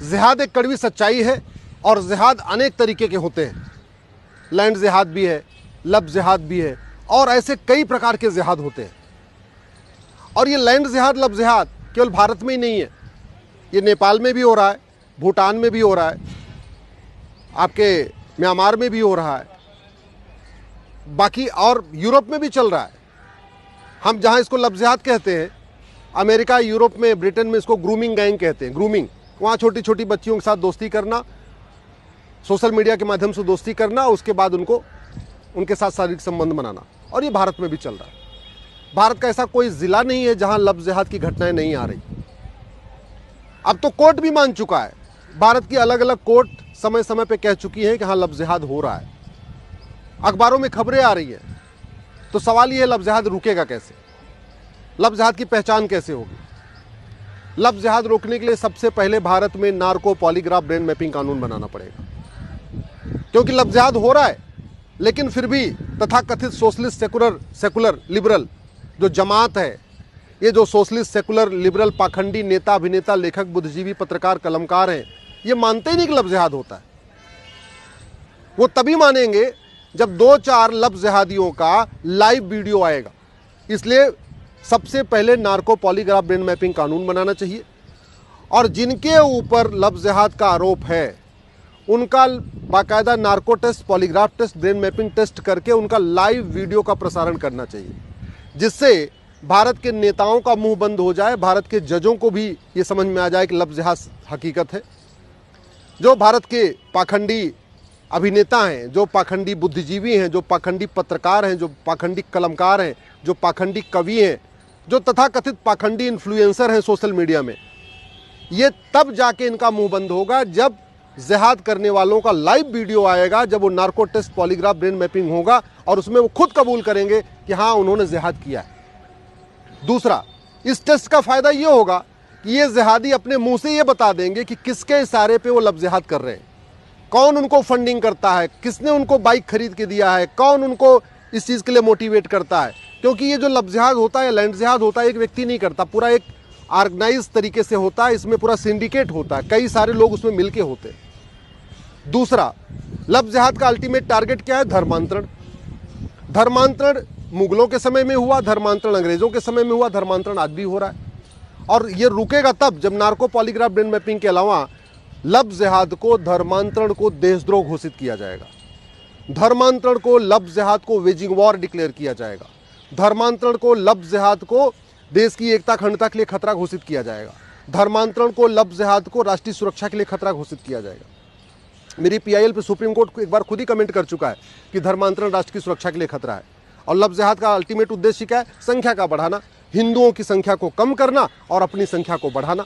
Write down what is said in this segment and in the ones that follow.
जिहाद एक कड़वी सच्चाई है और जिहाद अनेक तरीके के होते हैं। लैंड जिहाद भी है, लब जिहाद भी है और ऐसे कई प्रकार के जिहाद होते हैं। और ये लैंड जिहाद, लब जिहाद केवल भारत में ही नहीं है, ये नेपाल में भी हो रहा है, भूटान में भी हो रहा है, आपके म्यांमार में भी हो रहा है, बाकी और यूरोप में भी चल रहा है। हम जहाँ इसको लब जिहाद कहते हैं, अमेरिका, यूरोप में, ब्रिटेन में इसको ग्रूमिंग गैंग कहते हैं। ग्रूमिंग, वहाँ छोटी छोटी बच्चियों के साथ दोस्ती करना, सोशल मीडिया के माध्यम से दोस्ती करना, उसके बाद उनके साथ शारीरिक संबंध बनाना। और ये भारत में भी चल रहा है। भारत का ऐसा कोई ज़िला नहीं है जहाँ लब जिहाद की घटनाएं नहीं आ रही। अब तो कोर्ट भी मान चुका है, भारत की अलग अलग कोर्ट समय समय पे कह चुकी हैं कि हाँ लब जिहाद हो रहा है। अखबारों में खबरें आ रही हैं। तो सवाल ये है, लब जिहाद रुकेगा कैसे? लब जिहाद की पहचान कैसे होगी? लब जिहाद रोकने के लिए सबसे पहले भारत में नार्को पॉलीग्राफ ब्रेन मैपिंग कानून बनाना पड़ेगा, क्योंकि लब जिहाद हो रहा है लेकिन फिर भी तथाकथित सोशलिस्ट सेकुलर लिबरल जो जमात है, ये जो सोशलिस्ट सेकुलर लिबरल पाखंडी नेता, अभिनेता, लेखक, बुद्धिजीवी, पत्रकार, कलमकार हैं, ये मानते ही नहीं कि लब जिहाद होता है। वो तभी मानेंगे जब 2-4 लब जिहादियों का लाइव वीडियो आएगा। इसलिए सबसे पहले नार्को पॉलीग्राफ ब्रेन मैपिंग कानून बनाना चाहिए और जिनके ऊपर लब जिहाद का आरोप है उनका बाकायदा narco test, polygraph test, brain mapping test करके उनका लाइव वीडियो का प्रसारण करना चाहिए, जिससे भारत के नेताओं का मुंह बंद हो जाए, भारत के जजों को भी ये समझ में आ जाए कि लब जिहाद हकीकत है। जो भारत के पाखंडी अभिनेता हैं, जो पाखंडी बुद्धिजीवी हैं, जो पाखंडी पत्रकार हैं, जो पाखंडी कलमकार हैं, जो पाखंडी कवि हैं, जो तथाकथित पाखंडी इन्फ्लुएंसर हैं सोशल मीडिया में, ये तब जाके इनका मुंह बंद होगा जब जिहाद करने वालों का लाइव वीडियो आएगा, जब वो narco test, polygraph brain mapping होगा और उसमें वो खुद कबूल करेंगे कि हाँ उन्होंने जिहाद किया है। दूसरा, इस टेस्ट का फायदा ये होगा कि ये जिहादी अपने मुंह से ये बता देंगे कि किसके इशारे पे वो लब जिहाद कर रहे हैं, कौन उनको फंडिंग करता है, किसने उनको बाइक खरीद के दिया है, कौन उनको इस चीज़ के लिए मोटिवेट करता है। क्योंकि ये जो लब जिहाद होता है, लैंड जिहाद होता है, एक व्यक्ति नहीं करता, पूरा एक ऑर्गेनाइज तरीके से होता है। इसमें पूरा सिंडिकेट होता है, कई सारे लोग उसमें मिलके होते हैं। दूसरा, लब जिहाद का अल्टीमेट टारगेट क्या है? धर्मांतरण। धर्मांतरण मुगलों के समय में हुआ, धर्मांतरण अंग्रेजों के समय में हुआ, धर्मांतरण आज भी हो रहा है। और ये रुकेगा तब जब नार्को पॉलीग्राफ ब्रेन मैपिंग के अलावा लब जिहाद को, धर्मांतरण को देशद्रोह घोषित किया जाएगा, धर्मांतरण को, लब जिहाद को वेजिंग वॉर डिक्लेयर किया जाएगा, धर्मांतरण को, लब जिहाद को देश की एकता अखंडता के लिए खतरा घोषित किया जाएगा, धर्मांतरण को, लब जिहाद को राष्ट्रीय सुरक्षा के लिए खतरा घोषित किया जाएगा। मेरी PIL पे सुप्रीम कोर्ट एक बार खुद ही कमेंट कर चुका है कि धर्मांतरण राष्ट्र की सुरक्षा के लिए खतरा है। और लब जिहाद का अल्टीमेट उद्देश्य क्या है? संख्या का बढ़ाना, हिंदुओं की संख्या को कम करना और अपनी संख्या को बढ़ाना।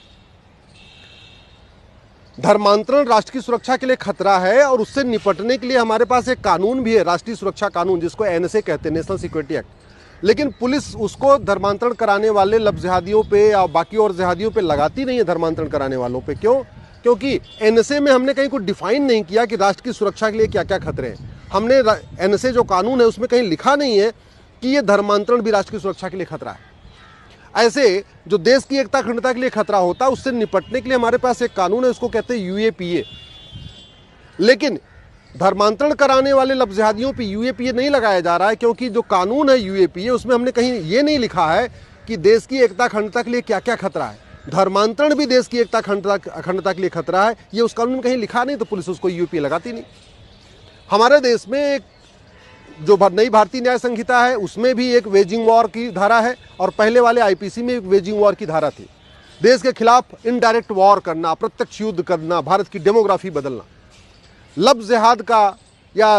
धर्मांतरण राष्ट्र की सुरक्षा के लिए खतरा है और उससे निपटने के लिए हमारे पास एक कानून भी है, राष्ट्रीय सुरक्षा कानून, जिसको NSA कहते हैं, नेशनल सिक्योरिटी एक्ट। लेकिन पुलिस उसको धर्मांतरण कराने वाले लब जिहादियों पे या बाकी और जिहादियों पे लगाती नहीं है, धर्मांतरण कराने वालों पे। क्यों? क्योंकि NSA में हमने कहीं को डिफाइन नहीं किया कि राष्ट्र की सुरक्षा के लिए क्या क्या खतरे हैं। हमने NSA जो कानून है उसमें कहीं लिखा नहीं है कि ये धर्मांतरण भी राष्ट्र की सुरक्षा के लिए खतरा है। ऐसे जो देश की एकता अखंडता के लिए खतरा होता है, उससे निपटने के लिए हमारे पास एक कानून है, उसको कहते हैं UAPA। लेकिन धर्मांतरण कराने वाले लब जिहादियों पे UAPA नहीं लगाया जा रहा है, क्योंकि जो कानून है UAPA, उसमें हमने कहीं ये नहीं लिखा है कि देश की एकता अखंडता के लिए क्या क्या खतरा है। धर्मांतरण भी देश की एकता अखंडता के लिए खतरा है, ये उस कानून में कहीं लिखा नहीं, तो पुलिस उसको UAPA लगाती नहीं। हमारे देश में एक जो नई भारतीय न्याय संहिता है उसमें भी एक वेजिंग वॉर की धारा है और पहले वाले IPC में एक वेजिंग वॉर की धारा थी। देश के खिलाफ इनडायरेक्ट वॉर करना, प्रत्यक्ष युद्ध करना, भारत की डेमोग्राफी बदलना। लब जिहाद का या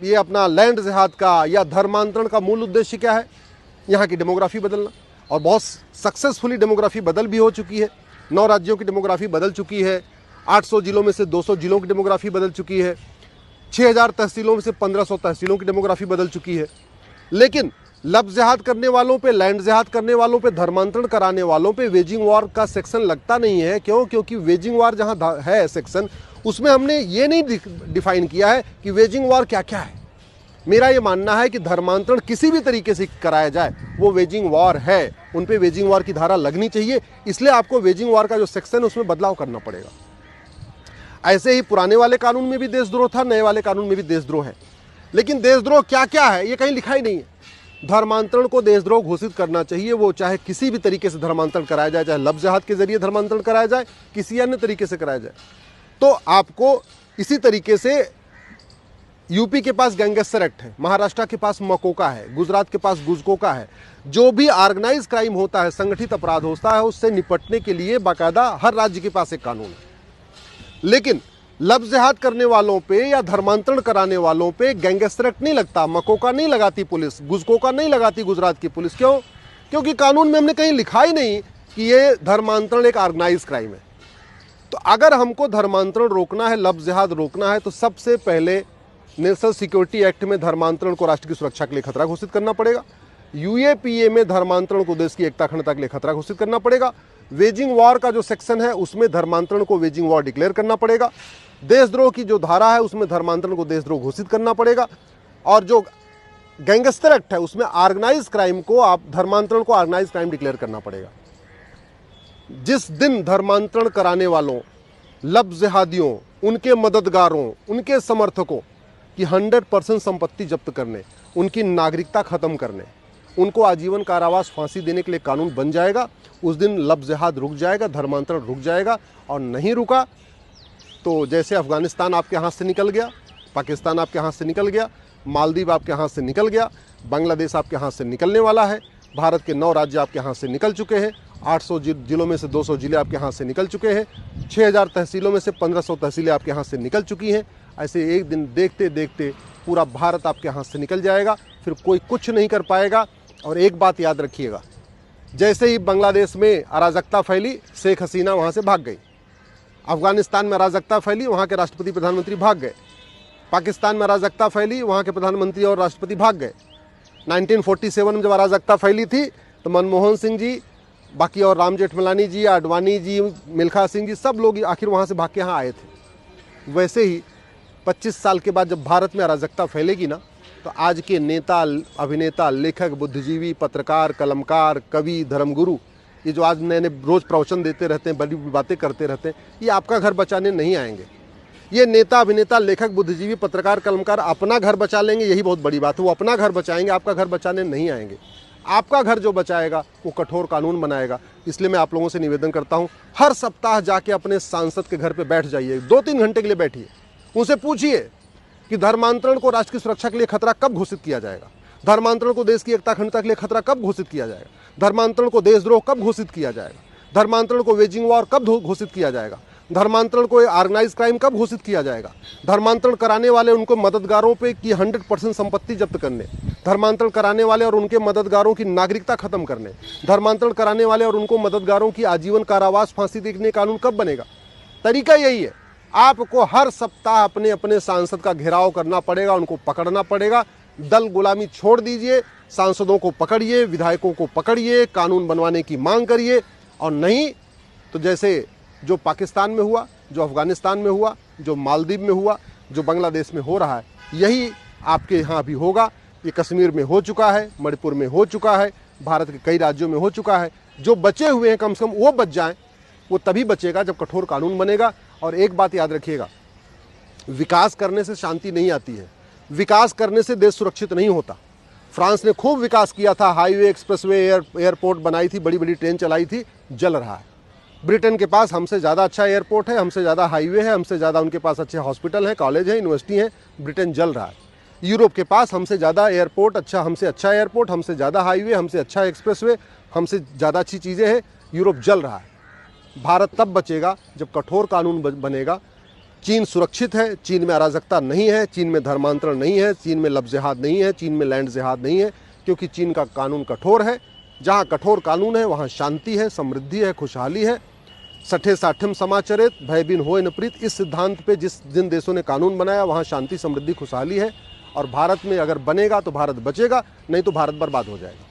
ये अपना लैंड जिहाद का या धर्मांतरण का मूल उद्देश्य क्या है? यहाँ की डेमोग्राफी बदलना। और बहुत सक्सेसफुली डेमोग्राफी बदल भी हो चुकी है। 9 राज्यों की डेमोग्राफी बदल चुकी है, 800 जिलों में से 200 जिलों की डेमोग्राफी बदल चुकी है, 6000 तहसीलों में से 1500 तहसीलों की डेमोग्राफी बदल चुकी है। लेकिन लब जिहाद करने वालों पे, लैंड जिहाद करने वालों पे, धर्मांतरण कराने वालों पे वेजिंग वॉर का सेक्शन लगता नहीं है। क्यों? क्योंकि वेजिंग वॉर जहाँ है सेक्शन, उसमें हमने ये नहीं डिफाइन किया है कि वेजिंग वॉर क्या क्या है। मेरा ये मानना है कि धर्मांतरण किसी भी तरीके से कराया जाए वो वेजिंग वॉर है, उन पे वेजिंग वॉर की धारा लगनी चाहिए। इसलिए आपको वेजिंग वॉर का जो सेक्शन है उसमें बदलाव करना पड़ेगा। ऐसे ही पुराने वाले कानून में भी देशद्रोह था, नए वाले कानून में भी देशद्रोह है। लेकिन देशद्रोह क्या क्या है ये कहीं लिखा ही नहीं है। धर्मांतरण को देशद्रोह घोषित करना चाहिए, वो चाहे किसी भी तरीके से धर्मांतरण कराया जाए, चाहे लफ्ज़ जिहाद के जरिए धर्मांतरण कराया जाए, किसी अन्य तरीके से कराया जाए। तो आपको इसी तरीके से यूपी के पास गैंगस्टर एक्ट है, महाराष्ट्र के पास मकोका है, गुजरात के पास गुजकोका है। जो भी ऑर्गेनाइज क्राइम होता है, संगठित अपराध होता है, उससे निपटने के लिए बाकायदा हर राज्य के पास एक कानून है। लेकिन लफ्ज़ जिहाद करने वालों पे या धर्मांतरण कराने वालों पे गैंगस्टर एक्ट नहीं लगता, मकोका नहीं लगाती पुलिस, गुजकोका नहीं लगाती गुजरात की पुलिस। क्यों? क्योंकि कानून में हमने कहीं लिखा ही नहीं कि ये धर्मांतरण एक ऑर्गेनाइज क्राइम है। तो अगर हमको धर्मांतरण रोकना है, लफ्ज़ जिहाद रोकना है, तो सबसे पहले नेशनल सिक्योरिटी एक्ट में धर्मांतरण को राष्ट्र की सुरक्षा के लिए खतरा घोषित करना पड़ेगा। यूएपीए में धर्मांतरण को देश की एकता अखंडता के लिए खतरा घोषित करना पड़ेगा। वेजिंग वॉर का जो सेक्शन है उसमें धर्मांतरण को वेजिंग वॉर डिक्लेयर करना पड़ेगा। देशद्रोह की जो धारा है उसमें धर्मांतरण को देशद्रोह घोषित करना पड़ेगा। और जो गैंगस्टर एक्ट है उसमें ऑर्गेनाइज क्राइम को, आप धर्मांतरण को ऑर्गेनाइज क्राइम डिक्लेयर करना पड़ेगा। जिस दिन धर्मांतरण कराने वालों, लफ्ज़ जिहादियों, उनके मददगारों, उनके समर्थकों की 100% संपत्ति जब्त करने, उनकी नागरिकता खत्म करने, उनको आजीवन कारावास फांसी देने के लिए कानून बन जाएगा, उस दिन लफ्ज़ जिहाद रुक जाएगा, धर्मांतरण रुक जाएगा। और नहीं रुका तो जैसे अफगानिस्तान आपके हाथ से निकल गया, पाकिस्तान आपके हाथ से निकल गया, मालदीव आपके हाथ से निकल गया, बांग्लादेश आपके हाथ से निकलने वाला है। भारत के 9 राज्य आपके हाथ से निकल चुके हैं। 800 जिलों में से 200 जिले आपके हाथ से निकल चुके हैं। 6000 तहसीलों में से 1500 तहसीलें आपके हाथ से निकल चुकी हैं। ऐसे एक दिन देखते देखते पूरा भारत आपके हाथ से निकल जाएगा, फिर कोई कुछ नहीं कर पाएगा। और एक बात याद रखिएगा, जैसे ही बांग्लादेश में अराजकता फैली, शेख हसीना वहाँ से भाग गई। अफगानिस्तान में अराजकता फैली, वहाँ के राष्ट्रपति प्रधानमंत्री भाग गए। पाकिस्तान में अराजकता फैली, वहाँ के प्रधानमंत्री और राष्ट्रपति भाग गए। 1947 में जब अराजकता फैली थी तो मनमोहन सिंह जी, बाकी और राम जेठमलानी जी, आडवाणी जी, मिल्खा सिंह जी, सब लोग आखिर वहाँ से भाग के यहाँ आए थे। वैसे ही 25 साल के बाद जब भारत में अराजकता फैलेगी ना, तो आज के नेता, अभिनेता, लेखक, बुद्धिजीवी, पत्रकार, कलमकार, कवि, धर्मगुरु, ये जो आज नए नए रोज़ प्रवचन देते रहते हैं, बड़ी बातें करते रहते हैं, ये आपका घर बचाने नहीं आएंगे। ये नेता, अभिनेता, लेखक, बुद्धिजीवी, पत्रकार, कलमकार अपना घर बचा लेंगे, यही बहुत बड़ी बात है। वो अपना घर बचाएंगे, आपका घर बचाने नहीं आएंगे। आपका घर जो बचाएगा वो कठोर कानून बनाएगा। इसलिए मैं आप लोगों से निवेदन करता हूँ, हर सप्ताह जाके अपने सांसद के घर पे बैठ जाइए, 2-3 घंटे के लिए बैठिए, उनसे पूछिए कि धर्मांतरण को राष्ट्र की सुरक्षा के लिए खतरा कब घोषित किया जाएगा, धर्मांतरण को देश की एकता अखंडता के लिए खतरा कब घोषित किया जाएगा, धर्मांतरण को देशद्रोह कब घोषित किया जाएगा, धर्मांतरण को वेजिंग वॉर कब घोषित किया जाएगा, धर्मांतरण को ऑर्गेनाइज क्राइम कब घोषित किया जाएगा, धर्मांतरण कराने वाले उनको मददगारों पे की 100% संपत्ति जब्त करने, धर्मांतरण कराने वाले और उनके मददगारों की नागरिकता खत्म करने, धर्मांतरण कराने वाले और उनको मददगारों की आजीवन कारावास फांसी देने कानून कब बनेगा। तरीका यही है, आपको हर सप्ताह अपने अपने सांसद का घेराव करना पड़ेगा, उनको पकड़ना पड़ेगा। दल गुलामी छोड़ दीजिए, सांसदों को पकड़िए, विधायकों को पकड़िए, कानून बनवाने की मांग करिए। और नहीं तो जैसे जो पाकिस्तान में हुआ, जो अफगानिस्तान में हुआ, जो मालदीव में हुआ, जो बांग्लादेश में हो रहा है, यही आपके यहाँ भी होगा। ये कश्मीर में हो चुका है, मणिपुर में हो चुका है, भारत के कई राज्यों में हो चुका है। जो बचे हुए हैं कम से कम वो बच जाएं। वो तभी बचेगा जब कठोर कानून बनेगा। और एक बात याद रखिएगा, विकास करने से शांति नहीं आती है, विकास करने से देश सुरक्षित नहीं होता। फ्रांस ने खूब विकास किया था, हाईवे, एक्सप्रेसवे, एयरपोर्ट बनाई थी, बड़ी बड़ी ट्रेन चलाई थी, जल रहा है। ब्रिटेन के पास हमसे ज़्यादा अच्छा एयरपोर्ट है, हमसे ज़्यादा हाईवे है, हमसे ज़्यादा उनके पास अच्छे हॉस्पिटल हैं, कॉलेज हैं, यूनिवर्सिटी हैं, ब्रिटेन जल रहा है। यूरोप के पास हमसे ज़्यादा एयरपोर्ट, हमसे अच्छा एयरपोर्ट, हमसे ज़्यादा हाईवे, हमसे अच्छा एक्सप्रेसवे, हमसे ज़्यादा अच्छी चीज़ें हैं, यूरोप जल रहा है। भारत तब बचेगा जब कठोर कानून बनेगा। चीन सुरक्षित है, चीन में अराजकता नहीं है, चीन में धर्मांतरण नहीं है, चीन में लफ्ज़ जिहाद नहीं है, चीन में लैंड जिहाद नहीं है, क्योंकि चीन का कानून कठोर है। जहाँ कठोर कानून है वहाँ शांति है, समृद्धि है, खुशहाली है। सठे साठम समाचरित भय बिन होय न प्रीत, इस सिद्धांत पे जिन देशों ने कानून बनाया वहाँ शांति, समृद्धि, खुशहाली है। और भारत में अगर बनेगा तो भारत बचेगा, नहीं तो भारत बर्बाद हो जाएगा।